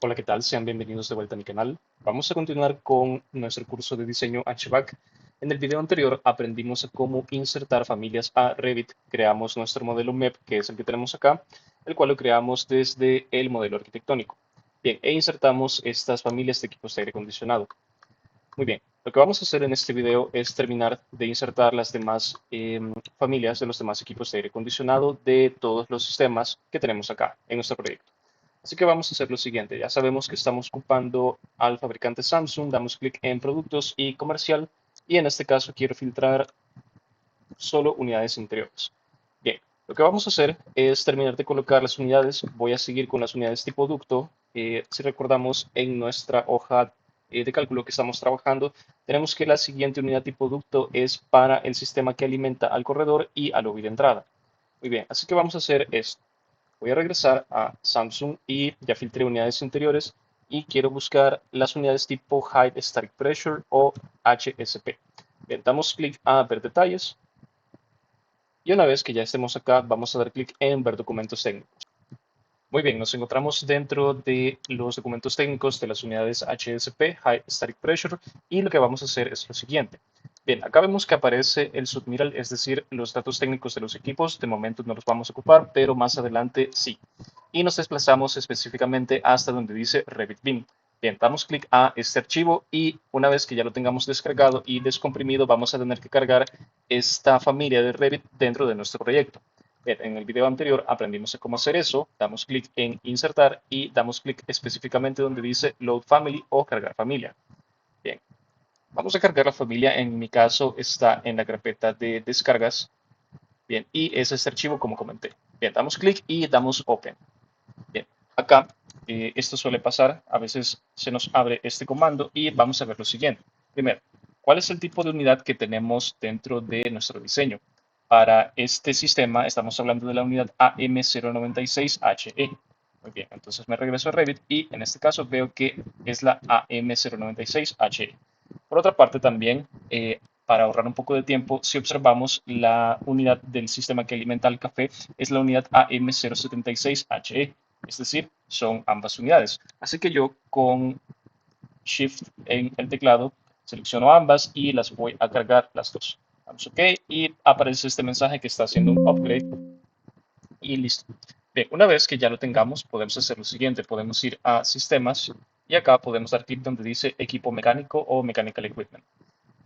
Hola, ¿qué tal? Sean bienvenidos de vuelta a mi canal. Vamos a continuar con nuestro curso de diseño HVAC. En el video anterior aprendimos a cómo insertar familias a Revit. Creamos nuestro modelo MEP, que es el que tenemos acá, el cual lo creamos desde el modelo arquitectónico. Bien, e insertamos estas familias de equipos de aire acondicionado. Muy bien, lo que vamos a hacer en este video es terminar de insertar las demás familias de los demás equipos de aire acondicionado de todos los sistemas que tenemos acá en nuestro proyecto. Así que vamos a hacer lo siguiente. Ya sabemos que estamos ocupando al fabricante Samsung, damos clic en productos y comercial, y en este caso quiero filtrar solo unidades interiores. Bien, lo que vamos a hacer es terminar de colocar las unidades. Voy a seguir con las unidades tipo ducto. Si recordamos en nuestra hoja de cálculo que estamos trabajando, tenemos que la siguiente unidad tipo ducto es para el sistema que alimenta al corredor y al lobby de entrada. Muy bien, así que vamos a hacer esto. Voy a regresar a Samsung y ya filtré unidades interiores y quiero buscar las unidades tipo High Static Pressure o HSP. Bien, damos clic a ver detalles y una vez que ya estemos acá, vamos a dar clic en ver documentos técnicos. Muy bien, nos encontramos dentro de los documentos técnicos de las unidades HSP, High Static Pressure, y lo que vamos a hacer es lo siguiente. Bien, acá vemos que aparece el submiral, es decir, los datos técnicos de los equipos. De momento no los vamos a ocupar, pero más adelante sí. Y nos desplazamos específicamente hasta donde dice Revit Bin. Bien, damos clic a este archivo y una vez que ya lo tengamos descargado y descomprimido, vamos a tener que cargar esta familia de Revit dentro de nuestro proyecto. Bien, en el video anterior aprendimos a cómo hacer eso. Damos clic en insertar y damos clic específicamente donde dice Load Family o cargar familia. Bien, vamos a cargar la familia. En mi caso está en la carpeta de descargas. Bien, y es este archivo como comenté. Bien, damos clic y damos Open. Bien, acá esto suele pasar. A veces se nos abre este comando y vamos a ver lo siguiente. Primero, ¿cuál es el tipo de unidad que tenemos dentro de nuestro diseño? Para este sistema estamos hablando de la unidad AM096HE. Muy bien, entonces me regreso a Revit y en este caso veo que es la AM096HE. Por otra parte también, para ahorrar un poco de tiempo, si observamos la unidad del sistema que alimenta al café es la unidad AM076HE, es decir, son ambas unidades. Así que yo con Shift en el teclado selecciono ambas y las voy a cargar las dos. Damos OK y aparece este mensaje que está haciendo un upgrade y listo. Bien, una vez que ya lo tengamos, podemos hacer lo siguiente. Podemos ir a Sistemas y acá podemos dar clic donde dice Equipo Mecánico o Mechanical Equipment.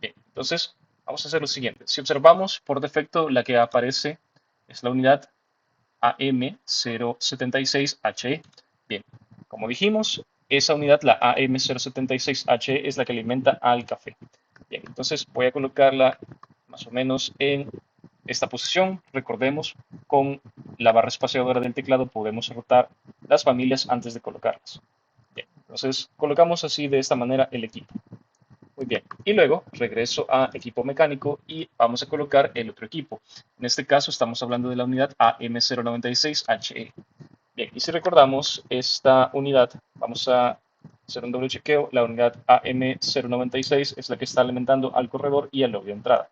Bien, entonces vamos a hacer lo siguiente. Si observamos, por defecto la que aparece es la unidad AM076HE. Bien, como dijimos, esa unidad, la AM076HE, es la que alimenta al café. Bien, entonces voy a colocarla más o menos en esta posición. Recordemos, con la barra espaciadora del teclado podemos rotar las familias antes de colocarlas. Bien, entonces colocamos así de esta manera el equipo. Muy bien, y luego regreso a equipo mecánico y vamos a colocar el otro equipo. En este caso estamos hablando de la unidad AM096HE. Bien, y si recordamos esta unidad, vamos a hacer un doble chequeo. La unidad AM096 es la que está alimentando al corredor y al lobby de entrada.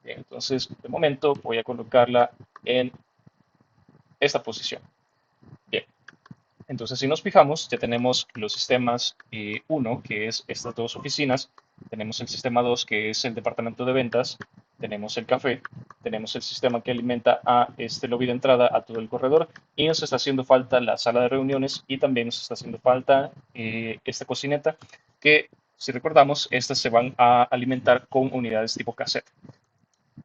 Bien, entonces de momento voy a colocarla en esta posición. Bien, entonces, si nos fijamos, ya tenemos los sistemas 1, que es estas dos oficinas, tenemos el sistema 2, que es el departamento de ventas, tenemos el café, tenemos el sistema que alimenta a este lobby de entrada, a todo el corredor, y nos está haciendo falta la sala de reuniones y también nos está haciendo falta esta cocineta, que si recordamos, estas se van a alimentar con unidades tipo cassette.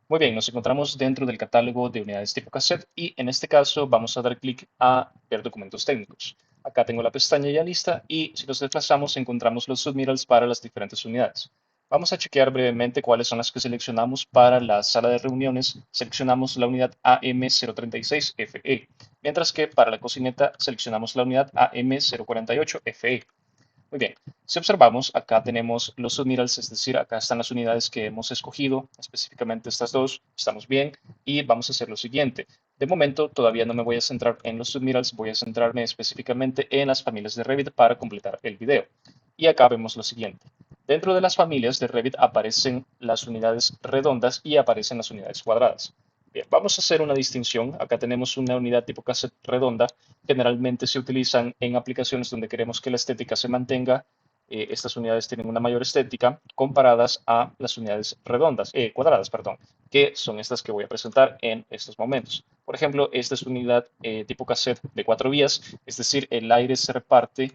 Muy bien, nos encontramos dentro del catálogo de unidades tipo cassette y en este caso vamos a dar clic a ver documentos técnicos. Acá tengo la pestaña ya lista y si nos desplazamos encontramos los submittals para las diferentes unidades. Vamos a chequear brevemente cuáles son las que seleccionamos para la sala de reuniones. Seleccionamos la unidad AM036FE, mientras que para la cocineta seleccionamos la unidad AM048FE. Muy bien, si observamos, acá tenemos los submittals, es decir, acá están las unidades que hemos escogido, específicamente estas dos, estamos bien, y vamos a hacer lo siguiente. De momento, todavía no me voy a centrar en los submittals, voy a centrarme específicamente en las familias de Revit para completar el video. Y acá vemos lo siguiente. Dentro de las familias de Revit aparecen las unidades redondas y aparecen las unidades cuadradas. Bien, vamos a hacer una distinción. Acá tenemos una unidad tipo cassette redonda generalmente se utilizan en aplicaciones donde queremos que la estética se mantenga. Estas unidades tienen una mayor estética comparadas a las unidades redondas, cuadradas, perdón, que son estas que voy a presentar en estos momentos. Por ejemplo, esta es una unidad tipo cassette de 4 vías, es decir, el aire se reparte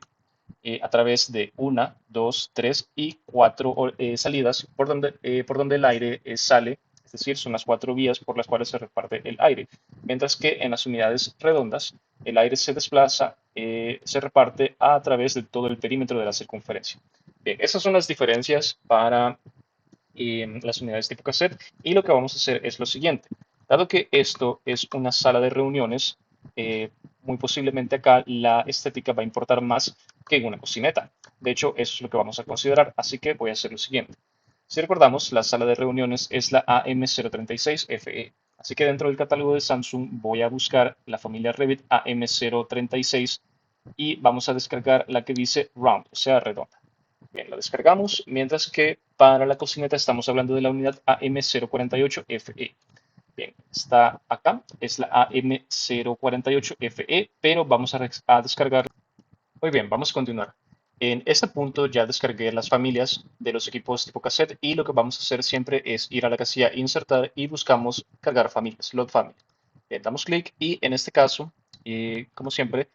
a través de una, dos, tres y cuatro salidas por donde el aire sale, es decir, son las 4 vías por las cuales se reparte el aire. Mientras que en las unidades redondas, el aire se desplaza, se reparte a través de todo el perímetro de la circunferencia. Bien, esas son las diferencias para las unidades tipo cassette y lo que vamos a hacer es lo siguiente. Dado que esto es una sala de reuniones, muy posiblemente acá la estética va a importar más que en una cocineta. De hecho, eso es lo que vamos a considerar, así que voy a hacer lo siguiente. Si recordamos, la sala de reuniones es la AM036FE. Así que dentro del catálogo de Samsung voy a buscar la familia Revit AM036 y vamos a descargar la que dice Round, o sea, redonda. Bien, la descargamos, mientras que para la cocineta estamos hablando de la unidad AM048FE. Bien, está acá, es la AM048FE, pero vamos a descargar. Muy bien, vamos a continuar. En este punto ya descargué las familias de los equipos tipo cassette y lo que vamos a hacer siempre es ir a la casilla Insertar y buscamos cargar familias, Load Family. Le damos clic y en este caso, como siempre,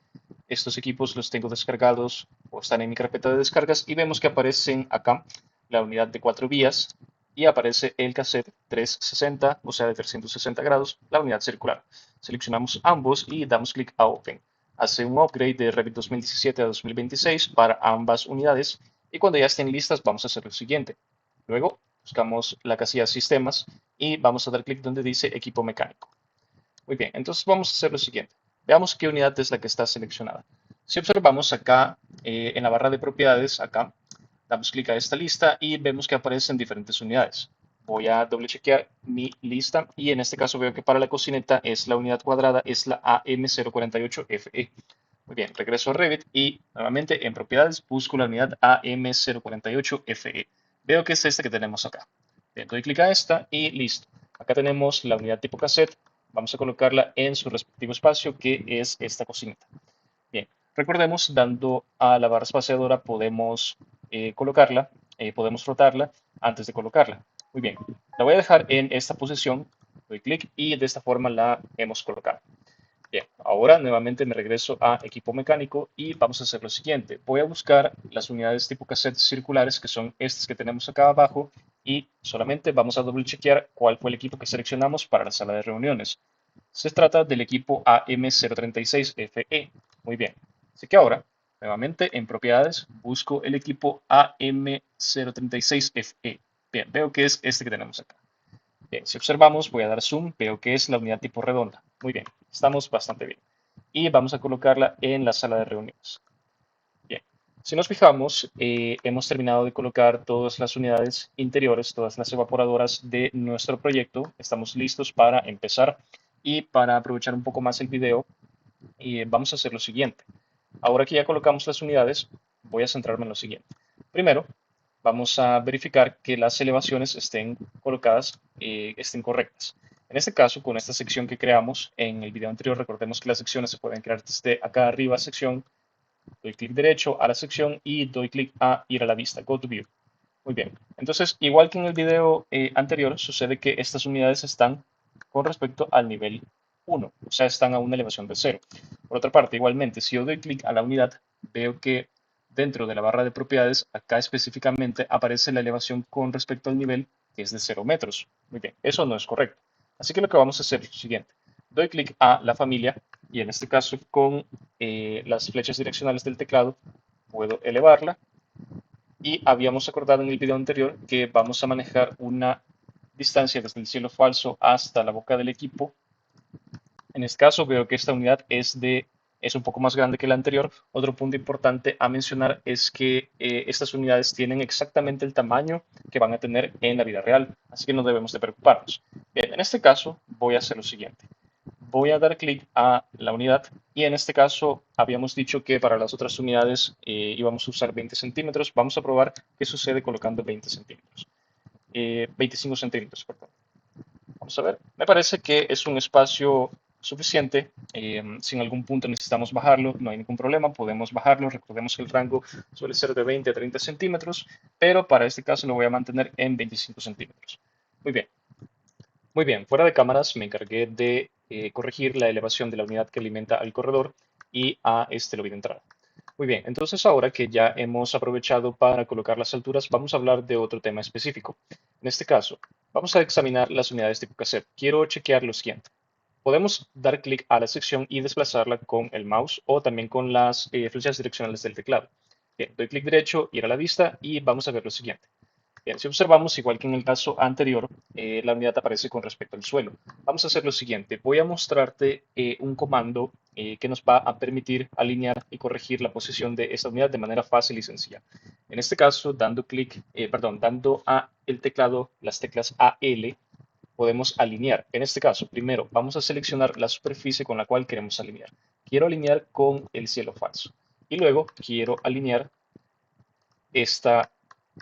estos equipos los tengo descargados o están en mi carpeta de descargas y vemos que aparecen acá la unidad de 4 vías y aparece el cassette 360, o sea de 360 grados, la unidad circular. Seleccionamos ambos y damos clic a Open. Hace un upgrade de Revit 2017 a 2026 para ambas unidades y cuando ya estén listas vamos a hacer lo siguiente. Luego buscamos la casilla Sistemas y vamos a dar clic donde dice Equipo Mecánico. Muy bien, entonces vamos a hacer lo siguiente. Veamos qué unidad es la que está seleccionada. Si observamos acá en la barra de propiedades, acá, damos clic a esta lista y vemos que aparecen diferentes unidades. Voy a doble chequear mi lista y en este caso veo que para la cocineta es la unidad cuadrada, es la AM048FE. Muy bien, regreso a Revit y nuevamente en propiedades busco la unidad AM048FE. Veo que es esta que tenemos acá. Bien, doy clic a esta y listo. Acá tenemos la unidad tipo cassette. Vamos a colocarla en su respectivo espacio, que es esta cocineta. Bien, recordemos, dando a la barra espaciadora podemos colocarla, podemos rotarla antes de colocarla. Muy bien, la voy a dejar en esta posición, doy clic y de esta forma la hemos colocado. Bien, ahora nuevamente me regreso a equipo mecánico y vamos a hacer lo siguiente. Voy a buscar las unidades tipo cassette circulares, que son estas que tenemos acá abajo, y solamente vamos a doble chequear cuál fue el equipo que seleccionamos para la sala de reuniones. Se trata del equipo AM036FE. Muy bien. Así que ahora, nuevamente en propiedades, busco el equipo AM036FE. Bien, veo que es este que tenemos acá. Bien, si observamos, voy a dar zoom, veo que es la unidad tipo redonda. Muy bien, estamos bastante bien. Y vamos a colocarla en la sala de reuniones. Bien, si nos fijamos, hemos terminado de colocar todas las unidades interiores, todas las evaporadoras de nuestro proyecto. Estamos listos para empezar y para aprovechar un poco más el video, vamos a hacer lo siguiente. Ahora que ya colocamos las unidades, voy a centrarme en lo siguiente. Primero, vamos a verificar que las elevaciones estén colocadas, estén correctas. En este caso, con esta sección que creamos en el video anterior, recordemos que las secciones se pueden crear desde acá arriba, sección, doy clic derecho a la sección y doy clic a ir a la vista, Go to View. Muy bien, entonces, igual que en el video anterior, sucede que estas unidades están con respecto al nivel 1, o sea, están a una elevación de 0. Por otra parte, igualmente, si yo doy clic a la unidad, veo que dentro de la barra de propiedades, acá específicamente aparece la elevación con respecto al nivel, que es de 0 metros. Muy bien, eso no es correcto. Así que lo que vamos a hacer es lo siguiente. Doy clic a la familia y en este caso con las flechas direccionales del teclado puedo elevarla y habíamos acordado en el video anterior que vamos a manejar una distancia desde el cielo falso hasta la boca del equipo. En este caso veo que esta unidad es un poco más grande que la anterior. Otro punto importante a mencionar es que estas unidades tienen exactamente el tamaño que van a tener en la vida real, así que no debemos de preocuparnos. Bien, en este caso voy a hacer lo siguiente. Voy a dar clic a la unidad y en este caso habíamos dicho que para las otras unidades íbamos a usar 20 centímetros. Vamos a probar qué sucede colocando 20 centímetros. 25 centímetros, perdón. Vamos a ver. Me parece que es un espacio suficiente. Si en algún punto necesitamos bajarlo, no hay ningún problema, podemos bajarlo. Recordemos que el rango suele ser de 20 a 30 centímetros, pero para este caso lo voy a mantener en 25 centímetros. Muy bien. Muy bien, fuera de cámaras me encargué de corregir la elevación de la unidad que alimenta al corredor y a este lobby de entrada. Muy bien, entonces ahora que ya hemos aprovechado para colocar las alturas, vamos a hablar de otro tema específico. En este caso, vamos a examinar las unidades tipo cassette. Quiero chequear lo siguiente. Podemos dar clic a la sección y desplazarla con el mouse o también con las flechas direccionales del teclado. Bien, doy clic derecho, ir a la vista y vamos a ver lo siguiente. Bien, si observamos, igual que en el caso anterior, la unidad aparece con respecto al suelo. Vamos a hacer lo siguiente. Voy a mostrarte un comando que nos va a permitir alinear y corregir la posición de esta unidad de manera fácil y sencilla. En este caso, dando a el teclado las teclas AL, podemos alinear. En este caso, primero vamos a seleccionar la superficie con la cual queremos alinear. Quiero alinear con el cielo falso. Y luego quiero alinear esta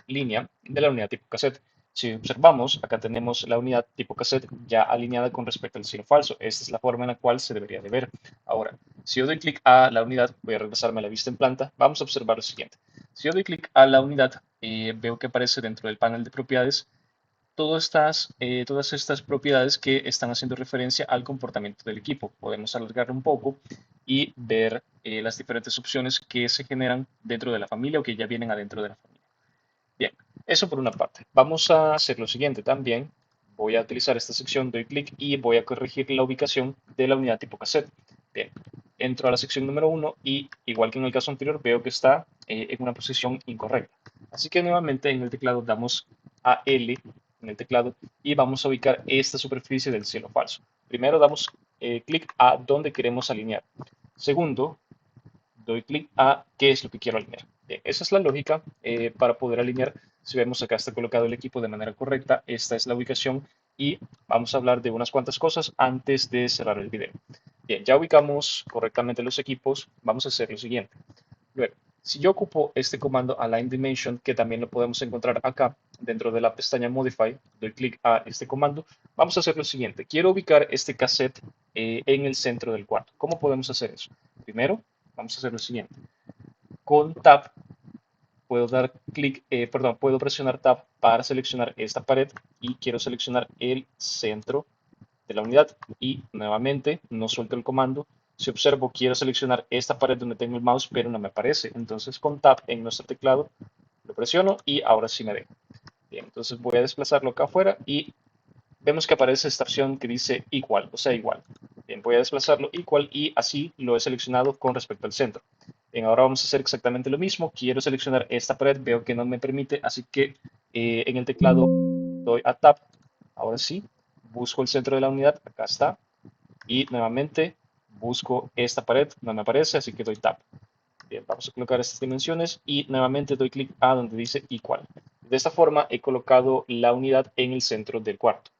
línea de la unidad tipo cassette. Si observamos, acá tenemos la unidad tipo cassette ya alineada con respecto al cielo falso. Esta es la forma en la cual se debería de ver. Ahora, si yo doy clic a la unidad, voy a regresarme a la vista en planta, vamos a observar lo siguiente. Si yo doy clic a la unidad, veo que aparece dentro del panel de propiedades todas estas propiedades que están haciendo referencia al comportamiento del equipo. Podemos alargarlo un poco y ver las diferentes opciones que se generan dentro de la familia o que ya vienen adentro de la familia. Bien, eso por una parte. Vamos a hacer lo siguiente también. Voy a utilizar esta sección, doy clic y voy a corregir la ubicación de la unidad tipo cassette. Bien, entro a la sección número 1 y, igual que en el caso anterior, veo que está en una posición incorrecta. Así que nuevamente en el teclado damos a L en el teclado y vamos a ubicar esta superficie del cielo falso. Primero damos clic a donde queremos alinear. Segundo, doy clic a qué es lo que quiero alinear. Bien, esa es la lógica para poder alinear. Si vemos acá está colocado el equipo de manera correcta, esta es la ubicación y vamos a hablar de unas cuantas cosas antes de cerrar el video. Bien, ya ubicamos correctamente los equipos, vamos a hacer lo siguiente. Luego, si yo ocupo este comando Align Dimension, que también lo podemos encontrar acá dentro de la pestaña Modify, doy clic a este comando, vamos a hacer lo siguiente. Quiero ubicar este cassette en el centro del cuarto. ¿Cómo podemos hacer eso? Primero, vamos a hacer lo siguiente. Con Tab puedo dar clic, puedo presionar Tab para seleccionar esta pared y quiero seleccionar el centro de la unidad y nuevamente no suelto el comando. Si observo, quiero seleccionar esta pared donde tengo el mouse, pero no me aparece. Entonces con Tab en nuestro teclado lo presiono y ahora sí me deja. Bien, entonces voy a desplazarlo acá afuera y vemos que aparece esta opción que dice igual, o sea, igual. Bien, voy a desplazarlo igual y así lo he seleccionado con respecto al centro. Bien, ahora vamos a hacer exactamente lo mismo. Quiero seleccionar esta pared, veo que no me permite, así que en el teclado doy a Tab. Ahora sí, busco el centro de la unidad, acá está. Y nuevamente busco esta pared, no me aparece, así que doy Tab. Bien, vamos a colocar estas dimensiones y nuevamente doy clic a donde dice igual. De esta forma he colocado la unidad en el centro del cuarto.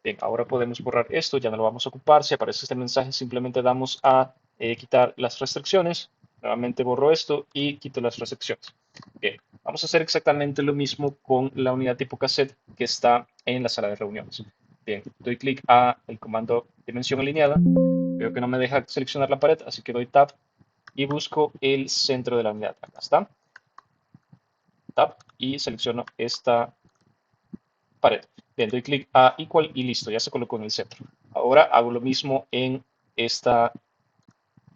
Bien, ahora podemos borrar esto, ya no lo vamos a ocupar. Si aparece este mensaje, simplemente damos a quitar las restricciones. Nuevamente borro esto y quito las restricciones. Bien, vamos a hacer exactamente lo mismo con la unidad tipo cassette que está en la sala de reuniones. Bien, doy clic a el comando dimensión alineada. Veo que no me deja seleccionar la pared, así que doy Tab y busco el centro de la unidad. Acá está. Tab y selecciono esta pared. Bien, doy clic a Equal y listo, ya se colocó en el centro. Ahora hago lo mismo en esta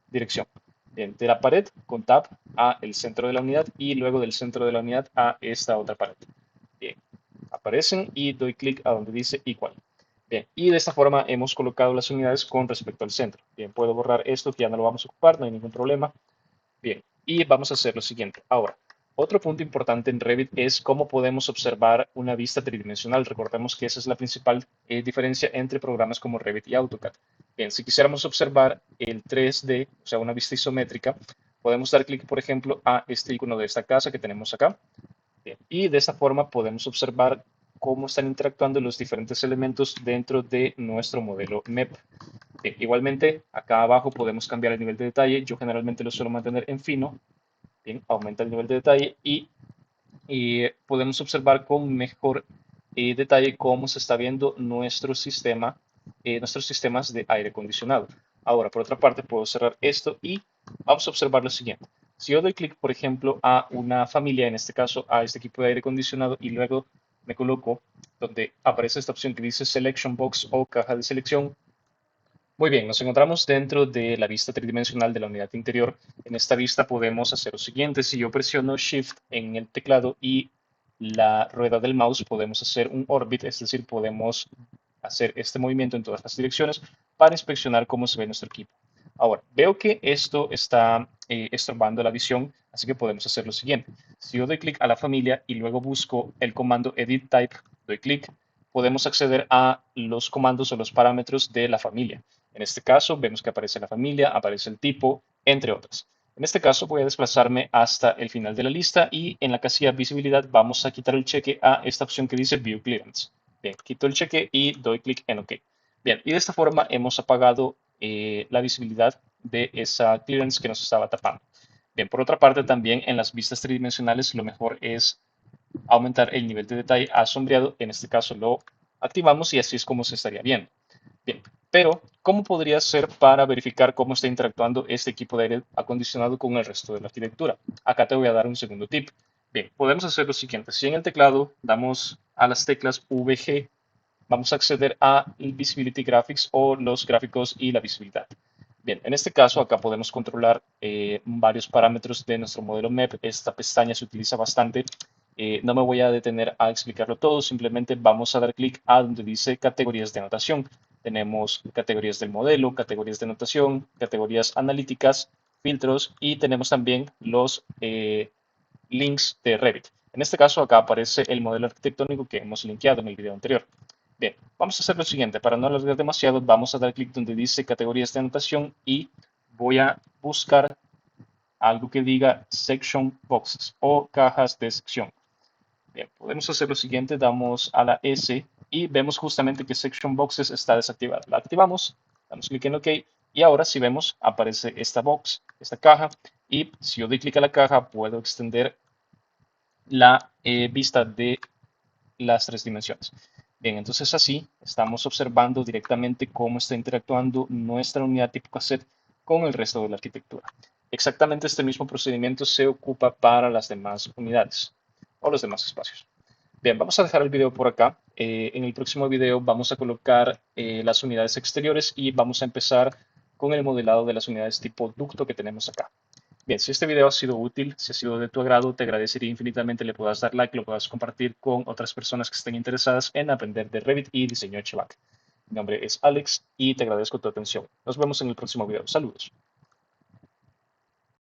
dirección. Bien, de la pared con Tab a el centro de la unidad y luego del centro de la unidad a esta otra pared. Bien, aparecen y doy clic a donde dice Equal. Bien, y de esta forma hemos colocado las unidades con respecto al centro. Bien, puedo borrar esto que ya no lo vamos a ocupar, no hay ningún problema. Bien, y vamos a hacer lo siguiente. Ahora, otro punto importante en Revit es cómo podemos observar una vista tridimensional. Recordemos que esa es la principal diferencia entre programas como Revit y AutoCAD. Bien, si quisiéramos observar el 3D, o sea, una vista isométrica, podemos dar clic, por ejemplo, a este icono de esta casa que tenemos acá. Bien, y de esta forma podemos observar cómo están interactuando los diferentes elementos dentro de nuestro modelo MEP. Bien, igualmente, acá abajo podemos cambiar el nivel de detalle. Yo generalmente lo suelo mantener en fino. Bien, aumenta el nivel de detalle y podemos observar con mejor detalle cómo se está viendo nuestro sistema, nuestros sistemas de aire acondicionado. Ahora, por otra parte, puedo cerrar esto y vamos a observar lo siguiente. Si yo doy clic, por ejemplo, a una familia, en este caso a este equipo de aire acondicionado, y luego me coloco donde aparece esta opción que dice Selection Box o caja de selección. Muy bien, nos encontramos dentro de la vista tridimensional de la unidad interior. En esta vista podemos hacer lo siguiente. Si yo presiono Shift en el teclado y la rueda del mouse, podemos hacer un orbit, es decir, podemos hacer este movimiento en todas las direcciones para inspeccionar cómo se ve nuestro equipo. Ahora, veo que esto está estorbando la visión, así que podemos hacer lo siguiente. Si yo doy clic a la familia y luego busco el comando Edit Type, doy clic, podemos acceder a los comandos o los parámetros de la familia. En este caso, vemos que aparece la familia, aparece el tipo, entre otras. En este caso, voy a desplazarme hasta el final de la lista y en la casilla visibilidad vamos a quitar el cheque a esta opción que dice View Clearance. Bien, quito el cheque y doy clic en OK. Bien, y de esta forma hemos apagado la visibilidad de esa clearance que nos estaba tapando. Bien, por otra parte, también en las vistas tridimensionales lo mejor es aumentar el nivel de detalle a sombreado. En este caso lo activamos y así es como se estaría viendo. Bien, pero ¿cómo podría ser para verificar cómo está interactuando este equipo de aire acondicionado con el resto de la arquitectura? Acá te voy a dar un segundo tip. Bien, podemos hacer lo siguiente. Si en el teclado damos a las teclas VG, vamos a acceder a Visibility Graphics o los gráficos y la visibilidad. Bien, en este caso acá podemos controlar varios parámetros de nuestro modelo MEP. Esta pestaña se utiliza bastante. No me voy a detener a explicarlo todo, simplemente vamos a dar clic a donde dice categorías de anotación. Tenemos categorías del modelo, categorías de anotación, categorías analíticas, filtros y tenemos también los links de Revit. En este caso acá aparece el modelo arquitectónico que hemos linkeado en el video anterior. Bien, vamos a hacer lo siguiente. Para no alargar demasiado, vamos a dar clic donde dice categorías de anotación y voy a buscar algo que diga section boxes o cajas de sección. Bien, podemos hacer lo siguiente, damos a la S y vemos justamente que section boxes está desactivada. La activamos, damos clic en OK y ahora si vemos aparece esta box, esta caja y si yo doy clic a la caja puedo extender la vista de las tres dimensiones. Bien, entonces así estamos observando directamente cómo está interactuando nuestra unidad tipo cassette con el resto de la arquitectura. Exactamente este mismo procedimiento se ocupa para las demás unidades o los demás espacios. Bien, vamos a dejar el video por acá. En el próximo video vamos a colocar las unidades exteriores y vamos a empezar con el modelado de las unidades tipo ducto que tenemos acá. Bien, si este video ha sido útil, si ha sido de tu agrado, te agradecería infinitamente le puedas dar like, lo puedas compartir con otras personas que estén interesadas en aprender de Revit y diseño HVAC. Mi nombre es Alex y te agradezco tu atención. Nos vemos en el próximo video. Saludos.